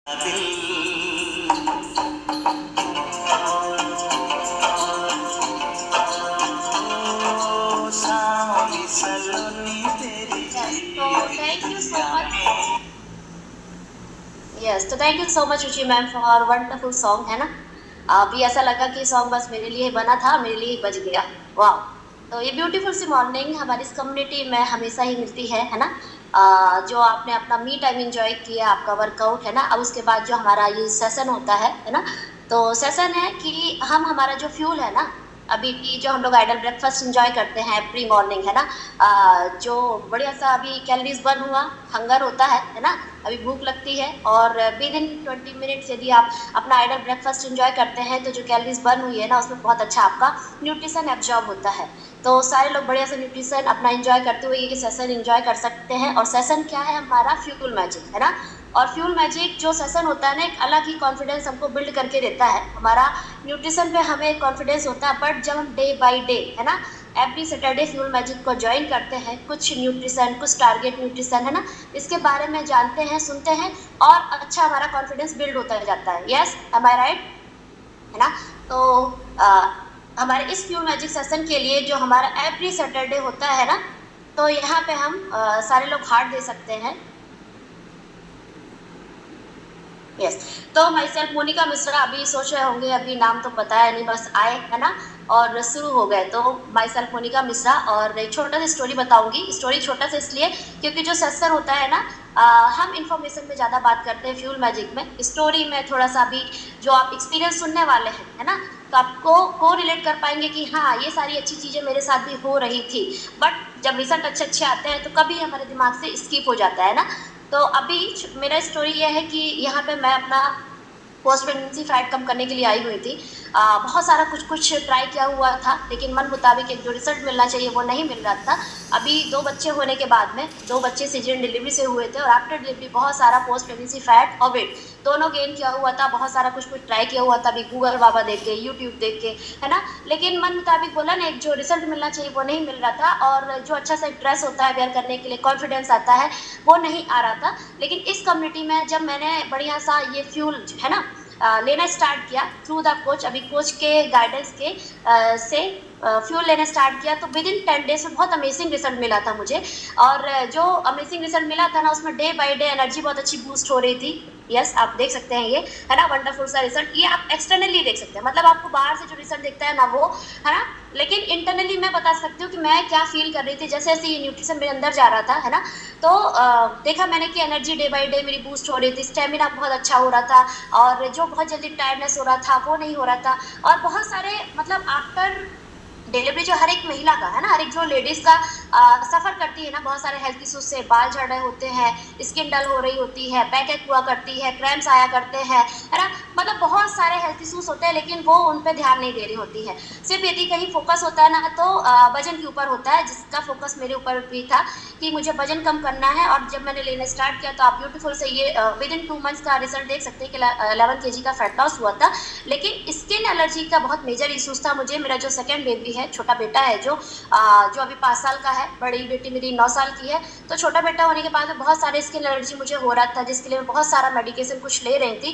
Yes, तो thank you so much Ruchi ma'am for wonderful song, है ना। अभी ऐसा लगा कि सॉन्ग बस मेरे लिए बना था, मेरे लिए ही बज गया। वाह। तो ये ब्यूटीफुल सी मॉर्निंग हमारी इस कम्युनिटी में हमेशा ही मिलती है ना। जो आपने अपना मी टाइम एंजॉय किया, आपका वर्कआउट, है ना। अब उसके बाद जो हमारा ये सेशन होता है ना। तो सेशन है कि हम हमारा जो फ्यूल है ना, अभी की जो हम लोग आइडल ब्रेकफास्ट एंजॉय करते हैं प्री मॉर्निंग, है ना। जो बढ़िया सा अभी कैलोरीज बर्न हुआ, हंगर होता है ना। अभी भूख लगती है और विद इन 20 मिनट्स यदि आप अपना आइडल ब्रेकफास्ट एंजॉय करते हैं तो जो कैलोरीज बर्न हुई है ना, उसमें बहुत अच्छा आपका न्यूट्रिशन एब्जॉर्ब होता है। तो सारे लोग बढ़िया से न्यूट्रिशन अपना एंजॉय करते हुए ये सेशन एंजॉय कर सकते हैं। और सेशन क्या है हमारा, फ्यूल मैजिक, है ना। और फ्यूल मैजिक जो सेशन होता है ना, एक अलग ही कॉन्फिडेंस हमको बिल्ड करके देता है। हमारा न्यूट्रिशन पे हमें कॉन्फिडेंस होता है, बट जब हम डे बाई डे, है ना, एवरी सैटरडे फ्यूल मैजिक को ज्वाइन करते हैं, कुछ न्यूट्रिशन, कुछ टारगेट न्यूट्रिशन, है ना, इसके बारे में जानते हैं, सुनते हैं, और अच्छा हमारा कॉन्फिडेंस बिल्ड होता जाता है। यस, एम आई राइट, है ना। तो हमारे इस फ्यूल मैजिक सेशन के लिए जो हमारा एवरी सैटरडे होता है ना, तो यहाँ पे हम सारे लोग हार्ट दे सकते हैं। यस, तो माई सेल्फ मोनिका मिश्रा, अभी सोच रहे होंगे अभी नाम तो बताया नहीं, बस आए, है ना, और शुरू हो गए। तो माई सेल्फ मोनिका मिश्रा, और एक छोटा सा स्टोरी बताऊंगी। स्टोरी छोटा सा इसलिए क्योंकि जो सेशन होता है ना, हम इंफॉर्मेशन में ज़्यादा बात करते हैं फ्यूल मैजिक में, स्टोरी में थोड़ा सा अभी जो आप एक्सपीरियंस सुनने वाले हैं, है ना, तो आपको को रिलेट कर पाएंगे कि हाँ, ये सारी अच्छी चीज़ें मेरे साथ भी हो रही थी। बट जब रिजल्ट अच्छे अच्छे आते हैं तो कभी हमारे दिमाग से स्किप हो जाता है ना। तो अभी मेरा स्टोरी ये है कि यहाँ पे मैं अपना पोस्ट प्रेगनेंसी फैट कम करने के लिए आई हुई थी। बहुत सारा कुछ कुछ ट्राई किया हुआ था, लेकिन मन मुताबिक एक जो रिजल्ट मिलना चाहिए वो नहीं मिल रहा था। अभी 2 बच्चे होने के बाद में, 2 बच्चे सीजन डिलीवरी से हुए थे, और आफ्टर डिलीवरी बहुत सारा पोस्ट प्रेगनेंसी फैट और वेट दोनों गेन किया हुआ था। बहुत सारा कुछ कुछ ट्राई किया हुआ था, अभी गूगल बाबा देख के, यूट्यूब देख के, है ना। लेकिन मन मुताबिक बोला ना, एक जो रिजल्ट मिलना चाहिए वो नहीं मिल रहा था, और जो अच्छा सा ड्रेस होता है वेयर करने के लिए, कॉन्फिडेंस आता है, वो नहीं आ रहा था। लेकिन इस कम्युनिटी में जब मैंने बढ़िया सा ये फ्यूल, है ना, लेना स्टार्ट किया थ्रू द कोच, अभी कोच के गाइडेंस के से फ्यूल लेना स्टार्ट किया, तो विद इन 10 डेज में बहुत अमेजिंग रिजल्ट मिला था मुझे। और जो अमेजिंग रिजल्ट मिला था ना, उसमें डे बाय डे एनर्जी बहुत अच्छी बूस्ट हो रही थी। यस, आप देख सकते हैं ये, है ना, वंडरफुल सा रिजल्ट। ये आप एक्सटर्नली देख सकते हैं, मतलब आपको बाहर से जो रिजल्ट दिखता है ना वो, है ना, लेकिन इंटरनली मैं बता सकती हूँ कि मैं क्या फील कर रही थी जैसे जैसे ये न्यूट्रिशन मेरे अंदर जा रहा था, है ना। तो देखा मैंने कि एनर्जी डे बाय डे मेरी बूस्ट हो रही थी, स्टेमिना बहुत अच्छा हो रहा था, और जो बहुत जल्दी टायर्डनेस हो रहा था वो नहीं हो रहा था। और बहुत सारे, मतलब आफ्टर डिलीवरी जो हर एक महिला का, है ना, हर एक जो लेडीज का सफर करती है ना, बहुत सारे हेल्थ इश्यूज से, बाल झड़ रहे होते हैं, स्किन डल हो रही होती है, बैक एक हुआ करती है, क्रैम्स आया करते हैं, है ना, मतलब बहुत सारे हेल्थ इश्यूज होते हैं, लेकिन वो उन पे ध्यान नहीं दे रही होती है। सिर्फ यदि कहीं फोकस होता है ना, तो वजन के ऊपर होता है, जिसका फोकस मेरे ऊपर भी था कि मुझे वजन कम करना है। और जब मैंने लेना स्टार्ट किया तो आप ब्यूटीफुल से ये विद इन 2 मंथ्स का रिजल्ट देख सकते हैं कि 11 kg का फैट लॉस हुआ था। लेकिन स्किन एलर्जी का बहुत मेजर इशूज था मुझे। मेरा जो सेकंड बेबी है, छोटा बेटा है, जो अभी 5 साल का है, बड़ी बेटी मेरी 9 साल की है, तो छोटा बेटा होने के बाद में बहुत सारे स्किन एलर्जी मुझे हो रहा था, जिसके लिए मैं बहुत सारा मेडिकेशन कुछ ले रही थी।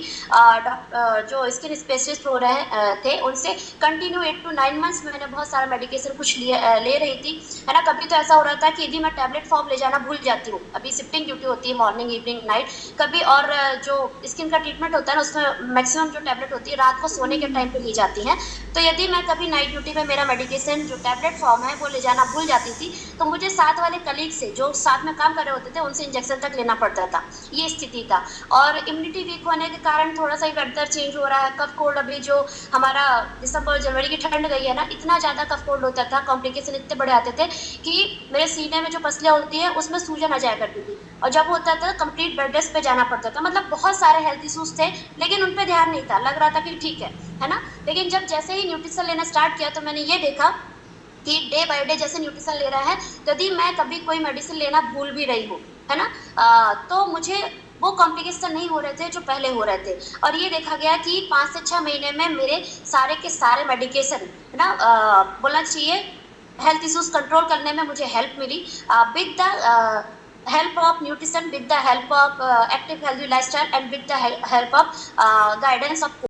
जो स्किन स्पेशलिस्ट हो रहे थे उनसे कंटिन्यू 8 to 9 मंथ्स मैंने बहुत सारा मेडिकेशन कुछ ले रही थी, है ना। कभी तो ऐसा हो रहा था कि यदि मैं टैबलेट फॉर्म ले जाना भूल जाती हूँ, अभी शिफ्टिंग ड्यूटी होती है मॉर्निंग इवनिंग नाइट कभी, और जो स्किन का ट्रीटमेंट होता है ना, उसमें मैक्सिमम जो टैबलेट होती है रात को सोने के टाइम पे ली जाती है। तो यदि मैं कभी नाइट ड्यूटी में मेरा मेडिकेशन जो टैबलेट फॉर्म है वो ले जाना भूल जाती थी, तो मुझे साथ वाले कलीग से जो साथ में काम कर रहे होते थे उनसे इंजेक्शन तक लेना पड़ता था। ये स्थिति था। और इम्यूनिटी वीक होने के कारण थोड़ा सा ही वेदर चेंज हो रहा है, कफ कोल्ड, अभी जो हमारा दिसंबर जनवरी की ठंड गई है ना, इतना ज़्यादा कफ कोल्ड होता था, कॉम्प्लिकेशन इतने बड़े आते थे कि मेरे सीने में जो पसलियाँ होती है उसमें सूजन आ जाया करती थी, और जब होता था कंप्लीट बेड रेस्ट पे जाना पड़ता था। मतलब बहुत सारे हेल्थ इशूज थे, लेकिन उन पर ध्यान नहीं था, लग रहा था कि ठीक है ना। लेकिन जब जैसे ही न्यूट्रिशन लेना स्टार्ट किया तो मैंने ये देखा कि डे बाय डे जैसे न्यूट्रिशन ले रहा है, यदि मैं कभी कोई मेडिसिन लेना भूल भी रही हूँ, है ना, तो मुझे वो कॉम्प्लिकेशन नहीं हो रहे थे जो पहले हो रहे थे। और ये देखा गया कि 5 से 6 महीने में मेरे सारे के सारे मेडिकेशन, है ना, बोलना चाहिए हेल्थ इश्यूज कंट्रोल करने में मुझे हेल्प मिली। With the help of nutrition, with the help of active healthy lifestyle, and with the help of guidance of